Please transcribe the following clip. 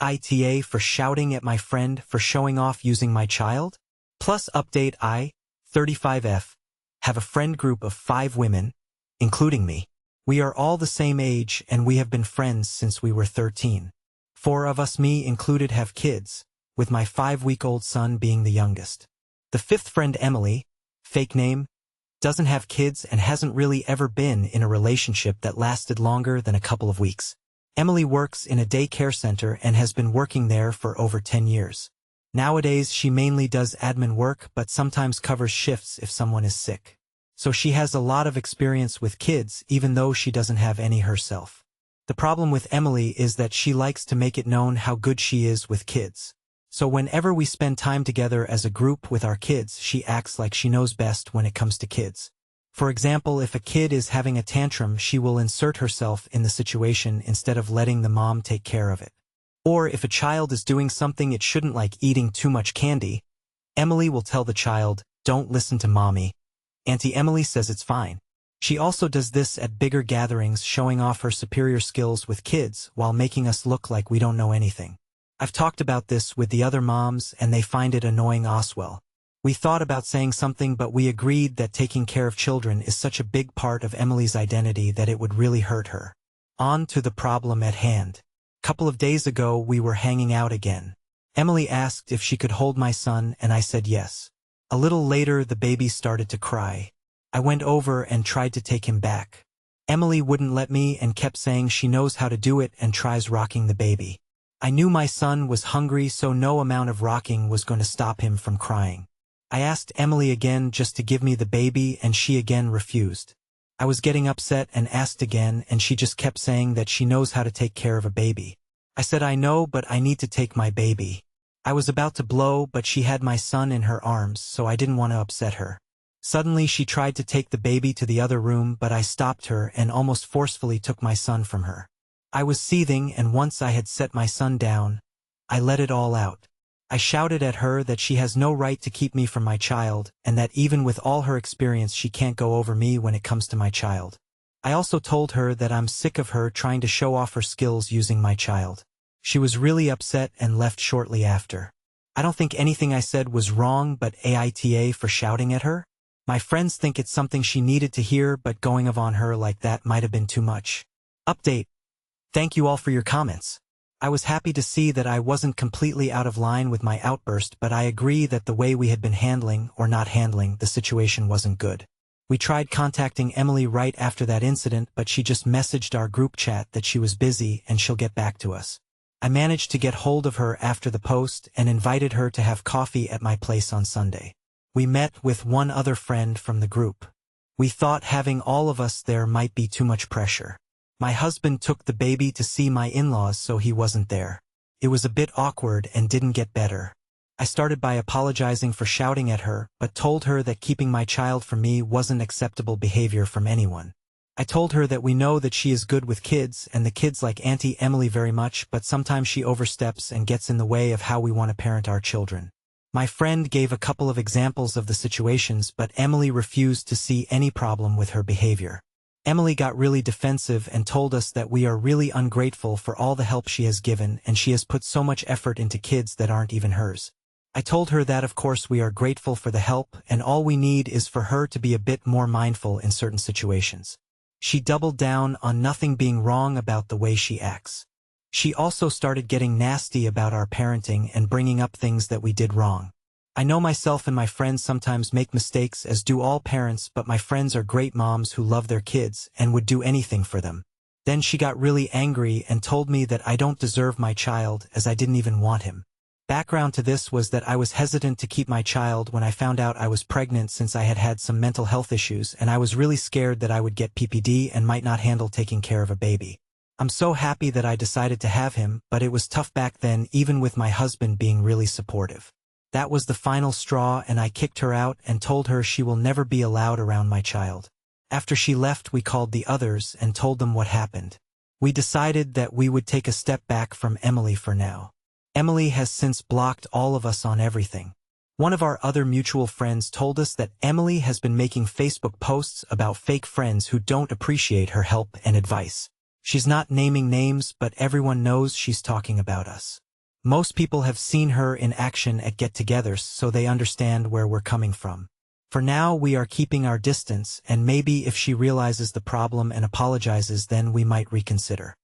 AITA for shouting at my friend for showing off using my child? Plus update I, 35F, have a friend group of 5 women, including me. We are all the same age and we have been friends since we were 13. 4 of us, me included, have kids, with my 5-week-old son being the youngest. The 5th friend, Emily, fake name, doesn't have kids and hasn't really ever been in a relationship that lasted longer than a couple of weeks. Emily works in a daycare center and has been working there for over 10 years. Nowadays she mainly does admin work but sometimes covers shifts if someone is sick. So she has a lot of experience with kids even though she doesn't have any herself. The problem with Emily is that she likes to make it known how good she is with kids. So whenever we spend time together as a group with our kids, she acts like she knows best when it comes to kids. For example, if a kid is having a tantrum, she will insert herself in the situation instead of letting the mom take care of it. Or if a child is doing something it shouldn't, like eating too much candy, Emily will tell the child, "Don't listen to mommy. Auntie Emily says it's fine." She also does this at bigger gatherings, showing off her superior skills with kids while making us look like we don't know anything. I've talked about this with the other moms and they find it annoying as well. We thought about saying something, but we agreed that taking care of children is such a big part of Emily's identity that it would really hurt her. On to the problem at hand. Couple of days ago we were hanging out again. Emily asked if she could hold my son and I said yes. A little later the baby started to cry. I went over and tried to take him back. Emily wouldn't let me and kept saying she knows how to do it and tries rocking the baby. I knew my son was hungry, so no amount of rocking was going to stop him from crying. I asked Emily again just to give me the baby and she again refused. I was getting upset and asked again and she just kept saying that she knows how to take care of a baby. I said I know, but I need to take my baby. I was about to blow, but she had my son in her arms, so I didn't want to upset her. Suddenly she tried to take the baby to the other room, but I stopped her and almost forcefully took my son from her. I was seething, and once I had set my son down, I let it all out. I shouted at her that she has no right to keep me from my child, and that even with all her experience she can't go over me when it comes to my child. I also told her that I'm sick of her trying to show off her skills using my child. She was really upset and left shortly after. I don't think anything I said was wrong, but AITA for shouting at her? My friends think it's something she needed to hear, but going on her like that might have been too much. Update. Thank you all for your comments. I was happy to see that I wasn't completely out of line with my outburst, but I agree that the way we had been handling or not handling the situation wasn't good. We tried contacting Emily right after that incident, but she just messaged our group chat that she was busy and she'll get back to us. I managed to get hold of her after the post and invited her to have coffee at my place on Sunday. We met with one other friend from the group. We thought having all of us there might be too much pressure. My husband took the baby to see my in-laws, so he wasn't there. It was a bit awkward and didn't get better. I started by apologizing for shouting at her, but told her that keeping my child from me wasn't acceptable behavior from anyone. I told her that we know that she is good with kids and the kids like Auntie Emily very much, but sometimes she oversteps and gets in the way of how we want to parent our children. My friend gave a couple of examples of the situations, but Emily refused to see any problem with her behavior. Emily got really defensive and told us that we are really ungrateful for all the help she has given and she has put so much effort into kids that aren't even hers. I told her that of course we are grateful for the help and all we need is for her to be a bit more mindful in certain situations. She doubled down on nothing being wrong about the way she acts. She also started getting nasty about our parenting and bringing up things that we did wrong. I know myself and my friends sometimes make mistakes, as do all parents, but my friends are great moms who love their kids and would do anything for them. Then she got really angry and told me that I don't deserve my child as I didn't even want him. Background to this was that I was hesitant to keep my child when I found out I was pregnant, since I had had some mental health issues and I was really scared that I would get PPD and might not handle taking care of a baby. I'm so happy that I decided to have him, but it was tough back then, even with my husband being really supportive. That was the final straw and I kicked her out and told her she will never be allowed around my child. After she left, we called the others and told them what happened. We decided that we would take a step back from Emily for now. Emily has since blocked all of us on everything. One of our other mutual friends told us that Emily has been making Facebook posts about fake friends who don't appreciate her help and advice. She's not naming names, but everyone knows she's talking about us. Most people have seen her in action at get-togethers, so they understand where we're coming from. For now, we are keeping our distance, and maybe if she realizes the problem and apologizes, then we might reconsider.